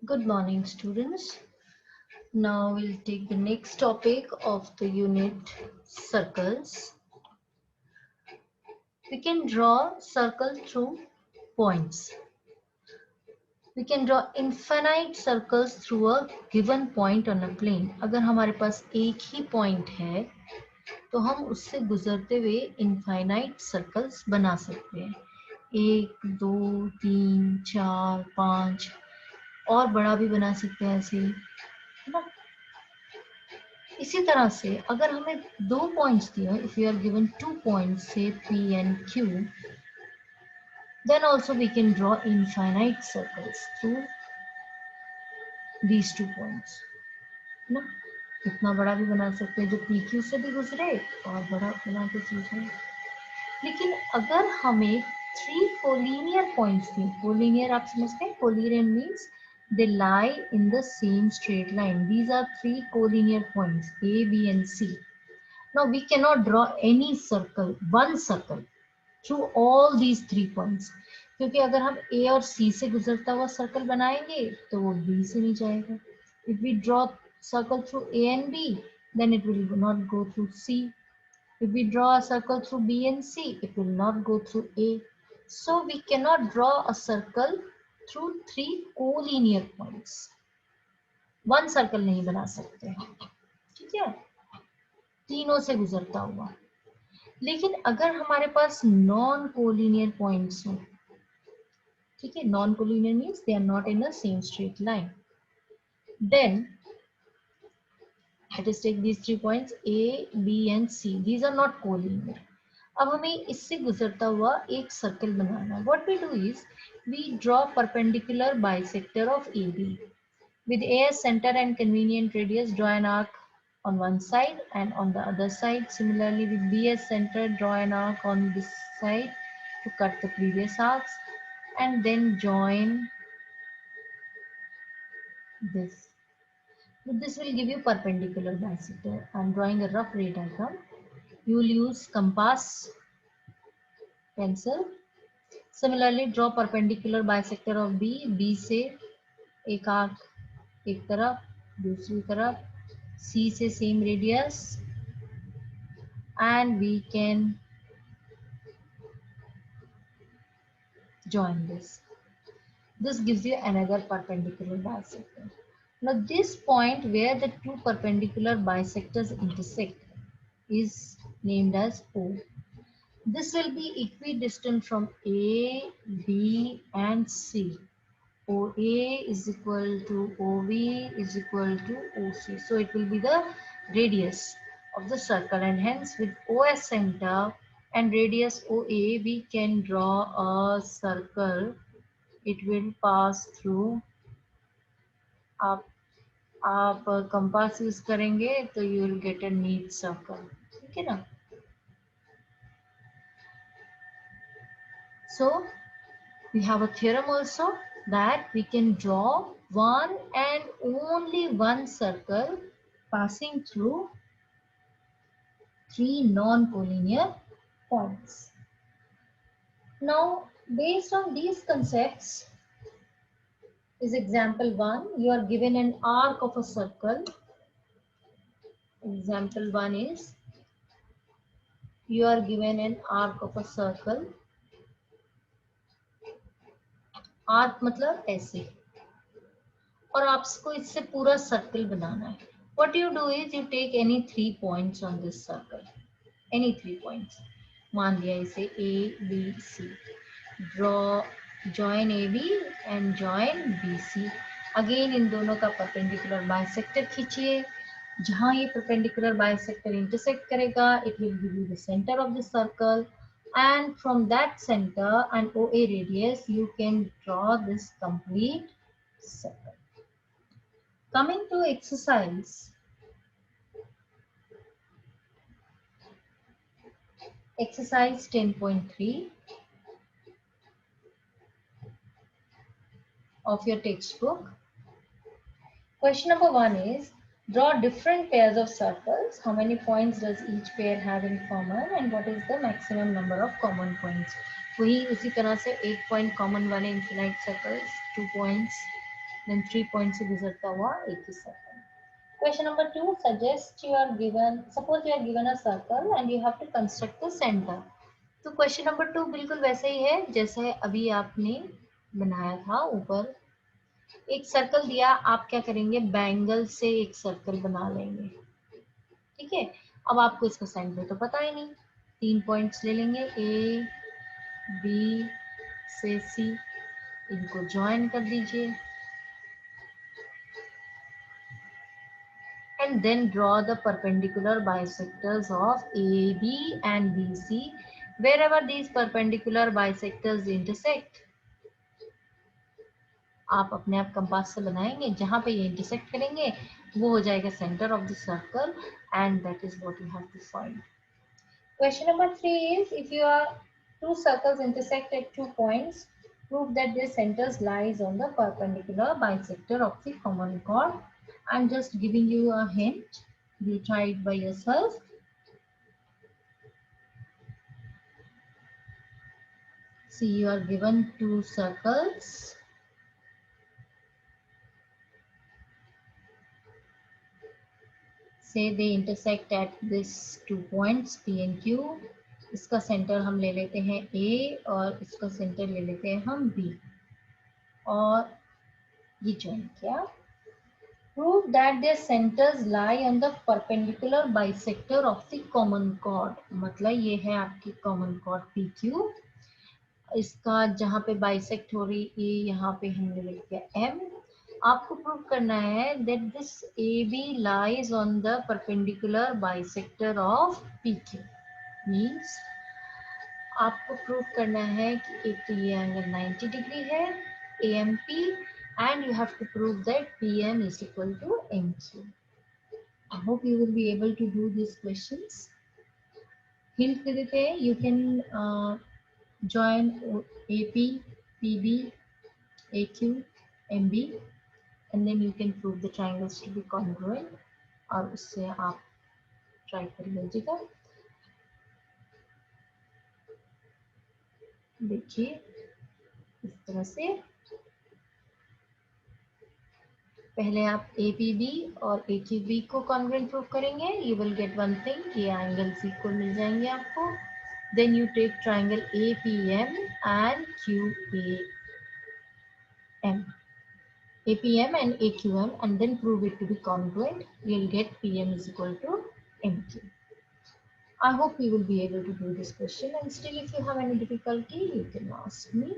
Good morning, students. Now we'll take the next topic of the unit circles. We can draw circle through points. We can draw infinite circles through a given point on a plane. अगर हमारे पास एक ही point है तो हम उससे गुजरते हुए infinite circles बना सकते हैं. 1, 2, 3, 4, 5 और बड़ा भी बना सकते हैं ऐसे, है ना. इसी तरह से अगर हमें दो पॉइंट्स दिए, if you are given two points से P and Q, then also we can draw infinite circles through these two points, ना. इतना बड़ा भी बना सकते हैं जो PQ से भी गुजरे और बड़ा बना के चीज है. लेकिन अगर हमें थ्री कोलिनियर पॉइंट्स दिए, कोलिनियर आप समझते हैं, collinear means they lie in the same straight line. These are three collinear points A, B and C. Now we cannot draw any circle, one circle through all these three points. क्योंकि अगर हम A और C से गुजरता हुआ circle बनाएंगे तो वो B से नहीं जाएगा. If we draw circle through A and B, then it will not go through C. If we draw a circle through B and C, it will not go through A. So we cannot draw a circle through three collinear points. One circle नहीं बना सकते, ठीक है, तीनों से गुजरता हुआ. लेकिन अगर हमारे पास नॉन कोलिनियर पॉइंट्स हो, ठीक है, non collinear means they are not in the same straight line, then let us take these three points A, B and C. These are not collinear. अब हमें इससे गुजरता हुआ एक सर्कल बनाना है. What we do is we draw perpendicular bisector of AB. With A as center and convenient radius, draw an arc on one side and on the other side. Similarly, with B as center, draw an arc on this side to cut the previous arcs and then join this. So this will give you perpendicular bisector. I am drawing a rough ray diagram. You will use compass, pencil. Similarly, draw perpendicular bisector of B. B से एक arc एक तरफ, दूसरी तरफ, C से same radius, and we can join this. This gives you another perpendicular bisector. Now this point where the two perpendicular bisectors intersect is named as O. This will be equidistant from A, B and C. OA is equal to OB is equal to OC. So it will be the radius of the circle, and hence with O as center and radius OA we can draw a circle. It will pass through. आप compass use करेंगे तो you will get a neat circle, ठीक है ना. So we have a theorem also that we can draw one and only one circle passing through three non-collinear points. Now based on these concepts is example 1. You are given an arc of a circle. Example 1 is you are given an arc of a circle. Arc मतलब ऐसे, और आपको इससे पूरा circle बनाना है. What you do is you take any three points on this circle, any three points. मान लिया इसे A, B, C. Draw join AB and join BC. Again इन दोनों का परपेंडिकुलर बाइसेक्टर खींचिए. जहां ये परपेंडिकुलर बाइसेक्टर इंटरसेक्ट करेगा, it will give you the centre of the circle, and from that center and OA radius you can draw this complete circle. Coming to exercise 10.3 of your textbook. Question number 1 is draw different pairs of circles. How many points does each pair have in common and what is the maximum number of common points? वही उसी तरह से एक point common वाले infinite circles, 2 points. Then 3 point से गुजरता हुआ एक ही circle. Question number 2, suggest you are given, suppose you are given a circle and you have to construct the centre. तो क्वेश्चन नंबर 2 बिल्कुल वैसे ही है जैसे अभी आपने बनाया था। ऊपर एक सर्कल दिया, आप क्या करेंगे, बैंगल से एक सर्कल बना लेंगे, ठीक है। अब आपको इसका सेंटर तो पता ही नहीं, 3 पॉइंट्स ले लेंगे, ए बी से सी, इनको ज्वाइन कर दीजिए and then draw the perpendicular bisectors of AB and BC wherever these perpendicular bisectors intersect। आप अपने आप कंपास से बनाएंगे, जहां पे ये इंटरसेक्ट करेंगे वो हो जाएगा centre of the circle, and that is what you have to find. Question number 3 is, if you are two circles intersect at 2 points, prove that their centers lies on the perpendicular bisector of the common chord. I'm just giving you a hint. You try it by yourself. See, you are given two circles. Say they intersect at this 2 points P and Q. इसका centre हम ले लेते हैं A और इसका centre ले लेते हैं हम B, और ये ज्वाइन किया। Prove that their centers lie on the perpendicular bisector of the common chord। मतलब ये है आपकी common chord PQ, इसका जहाँ पे बाइसेक्ट हो रही है यहाँ पे हमने लिख दिया M। आपको प्रूव करना है that this AB lies on the perpendicular bisector of PQ। Means आपको प्रूव करना है कि एक तो ये एंगल 90 डिग्री है AMP, and you have to prove that PM is equal to MQ। I hope you will be able to do these questions. Hint दे देते हैं, you can join AP, PB, AQ, MB, and then you can prove the triangles to be congruent, और उससे आप try कर लीजिएगा। देखिए इस तरह से पहले आप APB और AQB को कॉन्ग्रुएंट प्रूव करेंगे, you will get one thing, ये एंगल्स इक्वल मिल जाएंगे आपको। Then you take triangle APM and APM and AQM and then prove it to be congruent, you'll get PM is equal to MQ। I hope you will be able to do this question, and still if you have any difficulty you can ask me.